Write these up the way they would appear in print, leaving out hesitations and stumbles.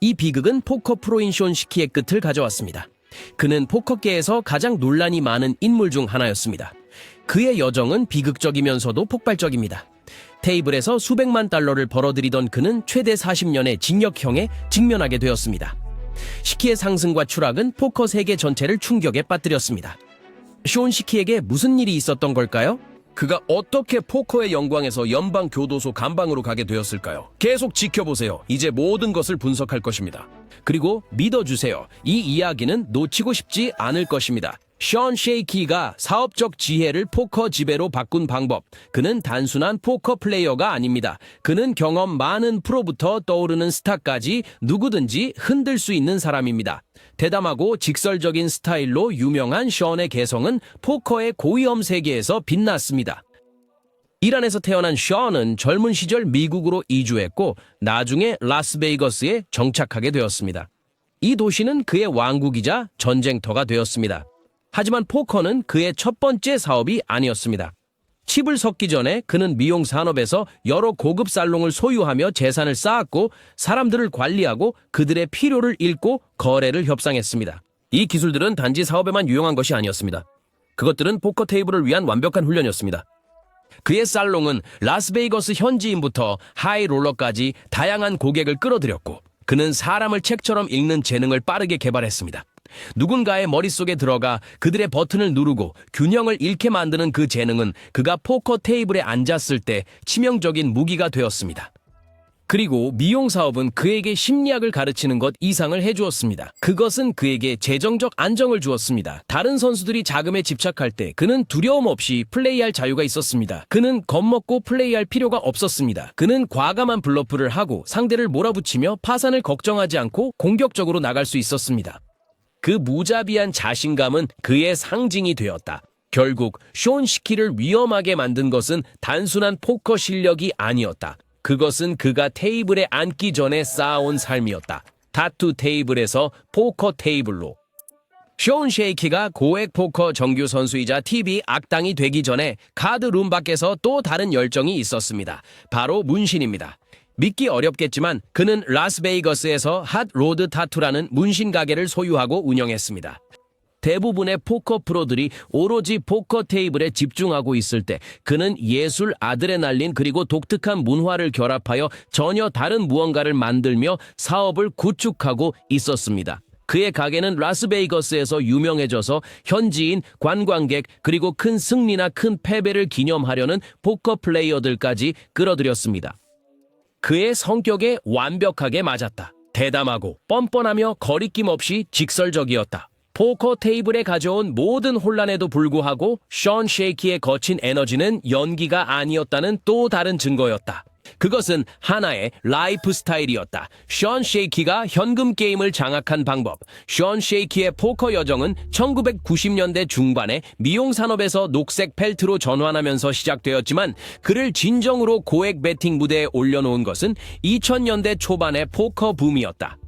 이 비극은 포커 프로인 숀 시키의 끝을 가져왔습니다. 그는 포커계에서 가장 논란이 많은 인물 중 하나였습니다. 그의 여정은 비극적이면서도 폭발적입니다. 테이블에서 수백만 달러를 벌어들이던 그는 최대 40년의 징역형에 직면하게 되었습니다. 시키의 상승과 추락은 포커 세계 전체를 충격에 빠뜨렸습니다. 숀 시키에게 무슨 일이 있었던 걸까요? 그가 어떻게 포커의 영광에서 연방교도소 감방으로 가게 되었을까요? 계속 지켜보세요. 이제 모든 것을 분석할 것입니다. 그리고 믿어주세요. 이 이야기는 놓치고 싶지 않을 것입니다. 숀 쉐이키가 사업적 지혜를 포커 지배로 바꾼 방법. 그는 단순한 포커 플레이어가 아닙니다. 그는 경험 많은 프로부터 떠오르는 스타까지 누구든지 흔들 수 있는 사람입니다. 대담하고 직설적인 스타일로 유명한 숀의 개성은 포커의 고위험 세계에서 빛났습니다. 이란에서 태어난 숀은 젊은 시절 미국으로 이주했고 나중에 라스베이거스에 정착하게 되었습니다. 이 도시는 그의 왕국이자 전쟁터가 되었습니다. 하지만 포커는 그의 첫 번째 사업이 아니었습니다. 칩을 섞기 전에 그는 미용 산업에서 여러 고급 살롱을 소유하며 재산을 쌓았고 사람들을 관리하고 그들의 필요를 읽고 거래를 협상했습니다. 이 기술들은 단지 사업에만 유용한 것이 아니었습니다. 그것들은 포커 테이블을 위한 완벽한 훈련이었습니다. 그의 살롱은 라스베이거스 현지인부터 하이롤러까지 다양한 고객을 끌어들였고 그는 사람을 책처럼 읽는 재능을 빠르게 개발했습니다. 누군가의 머릿속에 들어가 그들의 버튼을 누르고 균형을 잃게 만드는 그 재능은 그가 포커 테이블에 앉았을 때 치명적인 무기가 되었습니다. 그리고 미용 사업은 그에게 심리학을 가르치는 것 이상을 해주었습니다. 그것은 그에게 재정적 안정을 주었습니다. 다른 선수들이 자금에 집착할 때 그는 두려움 없이 플레이할 자유가 있었습니다. 그는 겁먹고 플레이할 필요가 없었습니다. 그는 과감한 블러프를 하고 상대를 몰아붙이며 파산을 걱정하지 않고 공격적으로 나갈 수 있었습니다. 그 무자비한 자신감은 그의 상징이 되었다. 결국 숀 시키를 위험하게 만든 것은 단순한 포커 실력이 아니었다. 그것은 그가 테이블에 앉기 전에 쌓아온 삶이었다. 타투 테이블에서 포커 테이블로. 숀 쉐이키가 고액 포커 정규 선수이자 TV 악당이 되기 전에 카드룸 밖에서 또 다른 열정이 있었습니다. 바로 문신입니다. 믿기 어렵겠지만 그는 라스베이거스에서 핫 로드 타투라는 문신 가게를 소유하고 운영했습니다. 대부분의 포커 프로들이 오로지 포커 테이블에 집중하고 있을 때 그는 예술, 아드레날린 그리고 독특한 문화를 결합하여 전혀 다른 무언가를 만들며 사업을 구축하고 있었습니다. 그의 가게는 라스베이거스에서 유명해져서 현지인, 관광객 그리고 큰 승리나 큰 패배를 기념하려는 포커 플레이어들까지 끌어들였습니다. 그의 성격에 완벽하게 맞았다. 대담하고 뻔뻔하며 거리낌 없이 직설적이었다. 포커 테이블에 가져온 모든 혼란에도 불구하고 숀 쉐이키의 거친 에너지는 연기가 아니었다는 또 다른 증거였다. 그것은 하나의 라이프 스타일이었다. 숀 쉐이키가 현금 게임을 장악한 방법. 숀 쉐이키의 포커 여정은 1990년대 중반에 미용 산업에서 녹색 펠트로 전환하면서 시작되었지만 그를 진정으로 고액 베팅 무대에 올려놓은 것은 2000년대 초반의 포커 붐이었다.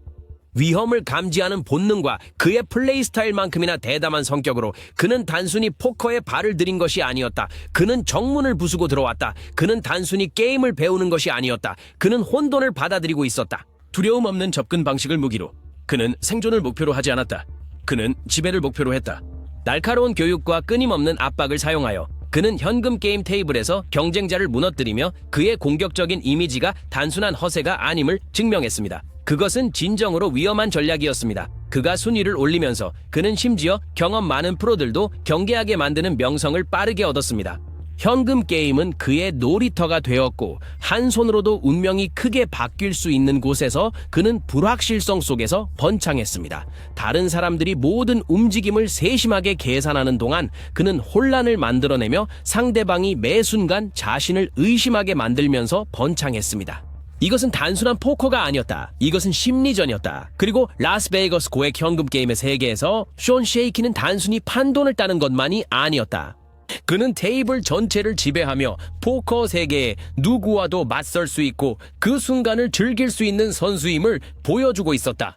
위험을 감지하는 본능과 그의 플레이 스타일만큼이나 대담한 성격으로 그는 단순히 포커에 발을 들인 것이 아니었다. 그는 정문을 부수고 들어왔다. 그는 단순히 게임을 배우는 것이 아니었다. 그는 혼돈을 받아들이고 있었다. 두려움 없는 접근 방식을 무기로. 그는 생존을 목표로 하지 않았다. 그는 지배를 목표로 했다. 날카로운 교육과 끊임없는 압박을 사용하여 그는 현금 게임 테이블에서 경쟁자를 무너뜨리며 그의 공격적인 이미지가 단순한 허세가 아님을 증명했습니다. 그것은 진정으로 위험한 전략이었습니다. 그가 순위를 올리면서 그는 심지어 경험 많은 프로들도 경계하게 만드는 명성을 빠르게 얻었습니다. 현금 게임은 그의 놀이터가 되었고 한 손으로도 운명이 크게 바뀔 수 있는 곳에서 그는 불확실성 속에서 번창했습니다. 다른 사람들이 모든 움직임을 세심하게 계산하는 동안 그는 혼란을 만들어내며 상대방이 매 순간 자신을 의심하게 만들면서 번창했습니다. 이것은 단순한 포커가 아니었다. 이것은 심리전이었다. 그리고 라스베이거스 고액 현금 게임의 세계에서 숀 쉐이키는 단순히 판돈을 따는 것만이 아니었다. 그는 테이블 전체를 지배하며 포커 세계에 누구와도 맞설 수 있고 그 순간을 즐길 수 있는 선수임을 보여주고 있었다.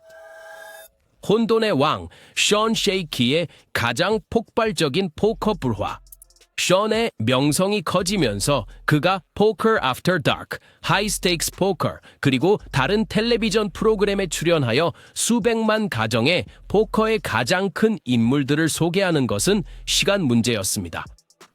혼돈의 왕, 숀 쉐이키의 가장 폭발적인 포커 불화. 션의 명성이 커지면서 그가 Poker After Dark, High Stakes Poker, 그리고 다른 텔레비전 프로그램에 출연하여 수백만 가정의 포커의 가장 큰 인물들을 소개하는 것은 시간 문제였습니다.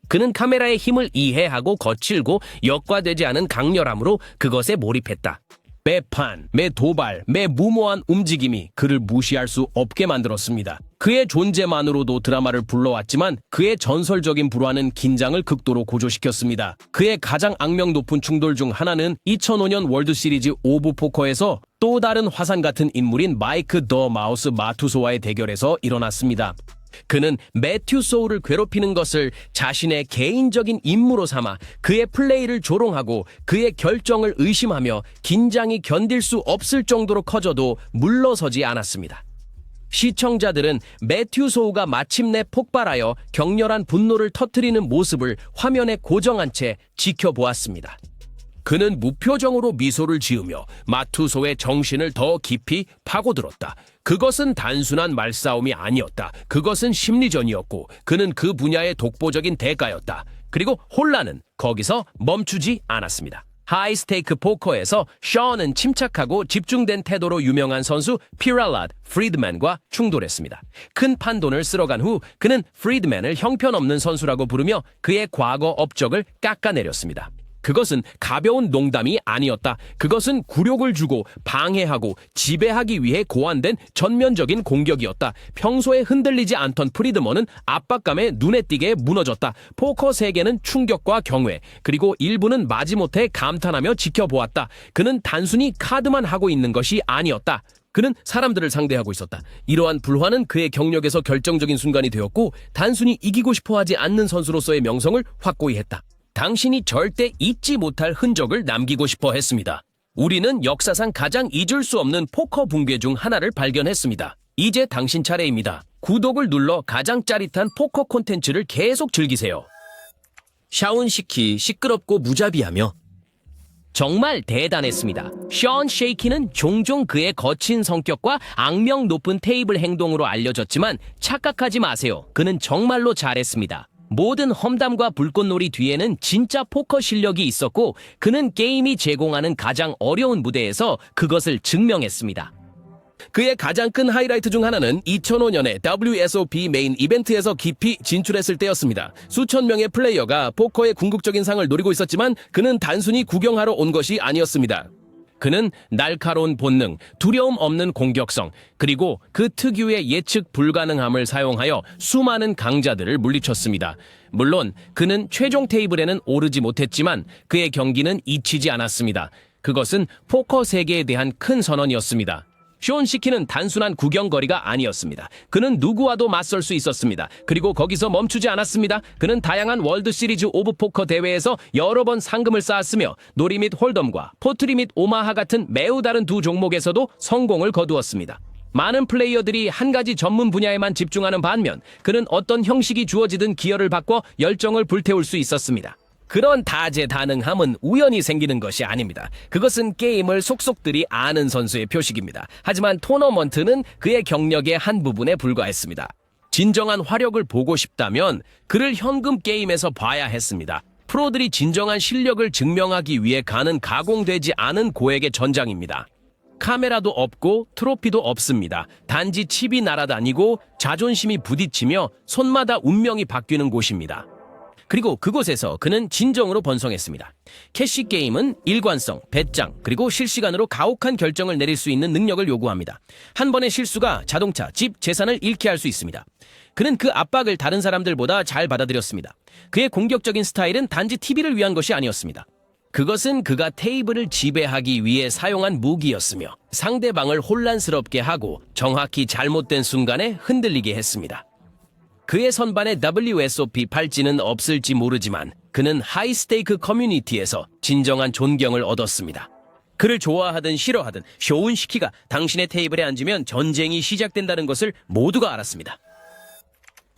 그는 카메라의 힘을 이해하고 거칠고 역과되지 않은 강렬함으로 그것에 몰입했다. 매 판, 매 도발, 매 무모한 움직임이 그를 무시할 수 없게 만들었습니다. 그의 존재만으로도 드라마를 불러왔지만 그의 전설적인 불화는 긴장을 극도로 고조시켰습니다. 그의 가장 악명 높은 충돌 중 하나는 2005년 월드시리즈 오브 포커에서 또 다른 화산 같은 인물인 마이크 더 마우스 마투소와의 대결에서 일어났습니다. 그는 매튜 소우를 괴롭히는 것을 자신의 개인적인 임무로 삼아 그의 플레이를 조롱하고 그의 결정을 의심하며 긴장이 견딜 수 없을 정도로 커져도 물러서지 않았습니다. 시청자들은 매튜 소우가 마침내 폭발하여 격렬한 분노를 터뜨리는 모습을 화면에 고정한 채 지켜보았습니다. 그는 무표정으로 미소를 지으며 마투소의 정신을 더 깊이 파고들었다. 그것은 단순한 말싸움이 아니었다. 그것은 심리전이었고 그는 그 분야의 독보적인 대가였다. 그리고 혼란은 거기서 멈추지 않았습니다. 하이스테이크 포커에서 션은 침착하고 집중된 태도로 유명한 선수 피랄라드 프리드맨과 충돌했습니다. 큰 판돈을 쓸어간 후 그는 프리드맨을 형편없는 선수라고 부르며 그의 과거 업적을 깎아내렸습니다. 그것은 가벼운 농담이 아니었다. 그것은 굴욕을 주고 방해하고 지배하기 위해 고안된 전면적인 공격이었다. 평소에 흔들리지 않던 프리드먼은 압박감에 눈에 띄게 무너졌다. 포커 세계는 충격과 경외, 그리고 일부는 마지못해 감탄하며 지켜보았다. 그는 단순히 카드만 하고 있는 것이 아니었다. 그는 사람들을 상대하고 있었다. 이러한 불화는 그의 경력에서 결정적인 순간이 되었고 단순히 이기고 싶어하지 않는 선수로서의 명성을 확고히 했다. 당신이 절대 잊지 못할 흔적을 남기고 싶어 했습니다. 우리는 역사상 가장 잊을 수 없는 포커 붕괴 중 하나를 발견했습니다. 이제 당신 차례입니다. 구독을 눌러 가장 짜릿한 포커 콘텐츠를 계속 즐기세요. 샤운시키 시끄럽고 무자비하며 정말 대단했습니다. 션 쉐이키는 종종 그의 거친 성격과 악명 높은 테이블 행동으로 알려졌지만 착각하지 마세요. 그는 정말로 잘했습니다. 모든 험담과 불꽃놀이 뒤에는 진짜 포커 실력이 있었고 그는 게임이 제공하는 가장 어려운 무대에서 그것을 증명했습니다. 그의 가장 큰 하이라이트 중 하나는 2005년에 WSOP 메인 이벤트에서 깊이 진출했을 때였습니다. 수천 명의 플레이어가 포커의 궁극적인 상을 노리고 있었지만 그는 단순히 구경하러 온 것이 아니었습니다. 그는 날카로운 본능, 두려움 없는 공격성, 그리고 그 특유의 예측 불가능함을 사용하여 수많은 강자들을 물리쳤습니다. 물론 그는 최종 테이블에는 오르지 못했지만 그의 경기는 잊히지 않았습니다. 그것은 포커 세계에 대한 큰 선언이었습니다. 션시키는 단순한 구경거리가 아니었습니다. 그는 누구와도 맞설 수 있었습니다. 그리고 거기서 멈추지 않았습니다. 그는 다양한 월드 시리즈 오브 포커 대회에서 여러 번 상금을 쌓았으며 놀이 및 홀덤과 포트리 및 오마하 같은 매우 다른 두 종목에서도 성공을 거두었습니다. 많은 플레이어들이 한 가지 전문 분야에만 집중하는 반면 그는 어떤 형식이 주어지든 기여를 바꿔 열정을 불태울 수 있었습니다. 그런 다재다능함은 우연히 생기는 것이 아닙니다. 그것은 게임을 속속들이 아는 선수의 표식입니다. 하지만 토너먼트는 그의 경력의 한 부분에 불과했습니다. 진정한 화력을 보고 싶다면 그를 현금 게임에서 봐야 했습니다. 프로들이 진정한 실력을 증명하기 위해 가는 가공되지 않은 고액의 전장입니다. 카메라도 없고 트로피도 없습니다. 단지 칩이 날아다니고 자존심이 부딪히며 손마다 운명이 바뀌는 곳입니다. 그리고 그곳에서 그는 진정으로 번성했습니다. 캐시 게임은 일관성, 배짱, 그리고 실시간으로 가혹한 결정을 내릴 수 있는 능력을 요구합니다. 한 번의 실수가 자동차, 집, 재산을 잃게 할 수 있습니다. 그는 그 압박을 다른 사람들보다 잘 받아들였습니다. 그의 공격적인 스타일은 단지 TV를 위한 것이 아니었습니다. 그것은 그가 테이블을 지배하기 위해 사용한 무기였으며 상대방을 혼란스럽게 하고 정확히 잘못된 순간에 흔들리게 했습니다. 그의 선반에 WSOP 팔찌는 없을지 모르지만 그는 하이스테이크 커뮤니티에서 진정한 존경을 얻었습니다. 그를 좋아하든 싫어하든 샤운시키가 당신의 테이블에 앉으면 전쟁이 시작된다는 것을 모두가 알았습니다.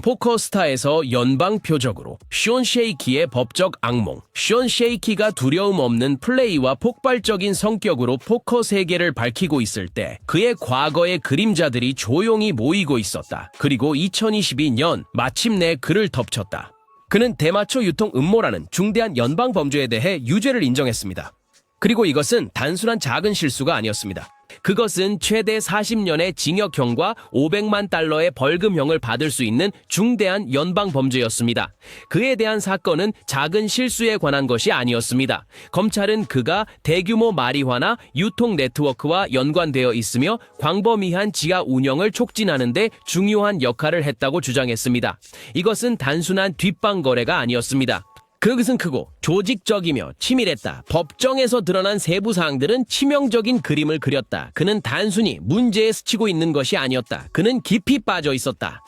포커스타에서 연방 표적으로 션 쉐이키의 법적 악몽, 션 쉐이키가 두려움 없는 플레이와 폭발적인 성격으로 포커 세계를 밝히고 있을 때 그의 과거의 그림자들이 조용히 모이고 있었다. 그리고 2022년 마침내 그를 덮쳤다. 그는 대마초 유통 음모라는 중대한 연방 범죄에 대해 유죄를 인정했습니다. 그리고 이것은 단순한 작은 실수가 아니었습니다. 그것은 최대 40년의 징역형과 500만 달러의 벌금형을 받을 수 있는 중대한 연방 범죄였습니다. 그에 대한 사건은 작은 실수에 관한 것이 아니었습니다. 검찰은 그가 대규모 마리화나 유통 네트워크와 연관되어 있으며 광범위한 지하 운영을 촉진하는 데 중요한 역할을 했다고 주장했습니다. 이것은 단순한 뒷방 거래가 아니었습니다. 그것은 크고 조직적이며 치밀했다. 법정에서 드러난 세부 사항들은 치명적인 그림을 그렸다. 그는 단순히 문제에 스치고 있는 것이 아니었다. 그는 깊이 빠져 있었다.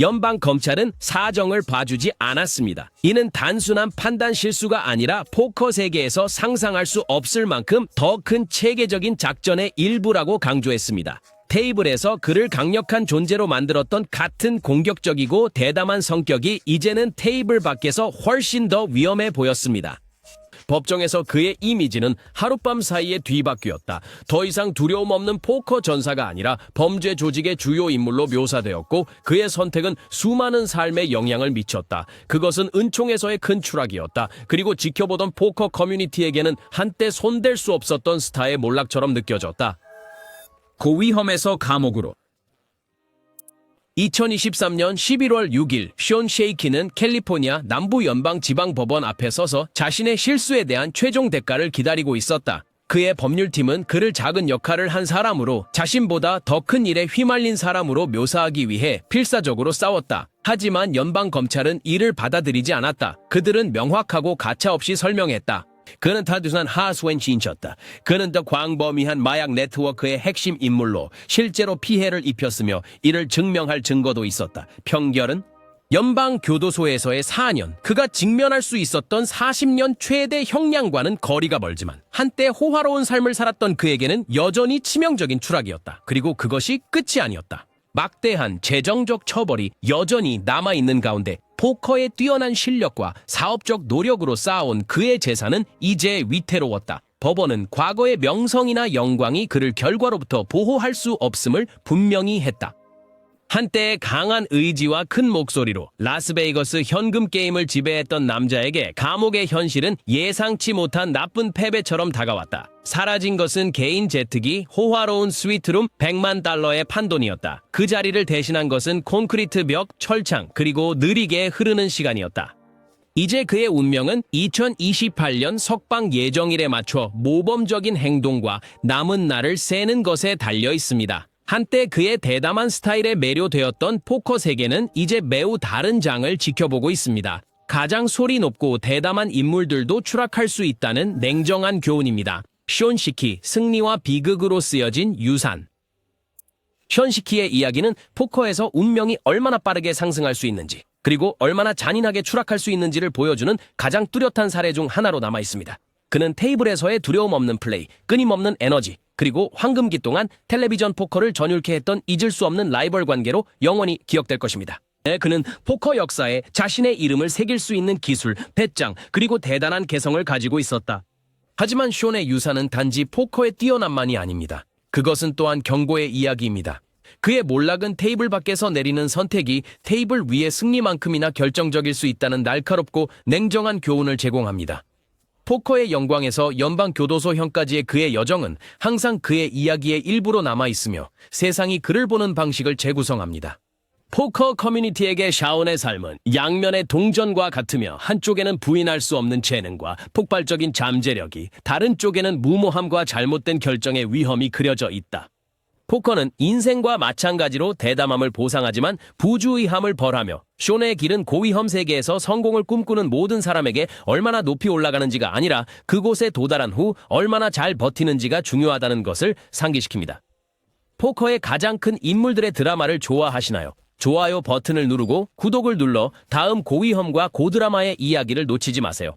연방 검찰은 사정을 봐주지 않았습니다. 이는 단순한 판단 실수가 아니라 포커 세계에서 상상할 수 없을 만큼 더 큰 체계적인 작전의 일부라고 강조했습니다. 테이블에서 그를 강력한 존재로 만들었던 같은 공격적이고 대담한 성격이 이제는 테이블 밖에서 훨씬 더 위험해 보였습니다. 법정에서 그의 이미지는 하룻밤 사이에 뒤바뀌었다. 더 이상 두려움 없는 포커 전사가 아니라 범죄 조직의 주요 인물로 묘사되었고 그의 선택은 수많은 삶에 영향을 미쳤다. 그것은 은총에서의 큰 추락이었다. 그리고 지켜보던 포커 커뮤니티에게는 한때 손댈 수 없었던 스타의 몰락처럼 느껴졌다. 고위험에서 감옥으로 2023년 11월 6일 숀 셰이키는 캘리포니아 남부연방지방법원 앞에 서서 자신의 실수에 대한 최종 대가를 기다리고 있었다. 그의 법률팀은 그를 작은 역할을 한 사람으로 자신보다 더 큰 일에 휘말린 사람으로 묘사하기 위해 필사적으로 싸웠다. 하지만 연방검찰은 이를 받아들이지 않았다. 그들은 명확하고 가차없이 설명했다. 그는 단순한 하수인이었다. 그는 더 광범위한 마약 네트워크의 핵심 인물로 실제로 피해를 입혔으며 이를 증명할 증거도 있었다. 평결은 연방교도소에서의 4년, 그가 직면할 수 있었던 40년 최대 형량과는 거리가 멀지만 한때 호화로운 삶을 살았던 그에게는 여전히 치명적인 추락이었다. 그리고 그것이 끝이 아니었다. 막대한 재정적 처벌이 여전히 남아있는 가운데 포커의 뛰어난 실력과 사업적 노력으로 쌓아온 그의 재산은 이제 위태로웠다. 법원은 과거의 명성이나 영광이 그를 결과로부터 보호할 수 없음을 분명히 했다. 한때 강한 의지와 큰 목소리로 라스베이거스 현금 게임을 지배했던 남자에게 감옥의 현실은 예상치 못한 나쁜 패배처럼 다가왔다. 사라진 것은 개인 제트기, 호화로운 스위트룸, 100만 달러의 판돈이었다. 그 자리를 대신한 것은 콘크리트 벽, 철창, 그리고 느리게 흐르는 시간이었다. 이제 그의 운명은 2028년 석방 예정일에 맞춰 모범적인 행동과 남은 날을 세는 것에 달려 있습니다. 한때 그의 대담한 스타일에 매료되었던 포커 세계는 이제 매우 다른 장을 지켜보고 있습니다. 가장 소리 높고 대담한 인물들도 추락할 수 있다는 냉정한 교훈입니다. 숀 시키, 승리와 비극으로 쓰여진 유산. 숀 시키의 이야기는 포커에서 운명이 얼마나 빠르게 상승할 수 있는지, 그리고 얼마나 잔인하게 추락할 수 있는지를 보여주는 가장 뚜렷한 사례 중 하나로 남아 있습니다. 그는 테이블에서의 두려움 없는 플레이, 끊임없는 에너지, 그리고 황금기 동안 텔레비전 포커를 전율케 했던 잊을 수 없는 라이벌 관계로 영원히 기억될 것입니다. 그는 포커 역사에 자신의 이름을 새길 수 있는 기술, 배짱, 그리고 대단한 개성을 가지고 있었다. 하지만 숀의 유산은 단지 포커의 뛰어남만이 아닙니다. 그것은 또한 경고의 이야기입니다. 그의 몰락은 테이블 밖에서 내리는 선택이 테이블 위의 승리만큼이나 결정적일 수 있다는 날카롭고 냉정한 교훈을 제공합니다. 포커의 영광에서 연방교도소형까지의 그의 여정은 항상 그의 이야기의 일부로 남아있으며 세상이 그를 보는 방식을 재구성합니다. 포커 커뮤니티에게 샤온의 삶은 양면의 동전과 같으며 한쪽에는 부인할 수 없는 재능과 폭발적인 잠재력이, 다른 쪽에는 무모함과 잘못된 결정의 위험이 그려져 있다. 포커는 인생과 마찬가지로 대담함을 보상하지만 부주의함을 벌하며 숀의 길은 고위험 세계에서 성공을 꿈꾸는 모든 사람에게 얼마나 높이 올라가는지가 아니라 그곳에 도달한 후 얼마나 잘 버티는지가 중요하다는 것을 상기시킵니다. 포커의 가장 큰 인물들의 드라마를 좋아하시나요? 좋아요 버튼을 누르고 구독을 눌러 다음 고위험과 고드라마의 이야기를 놓치지 마세요.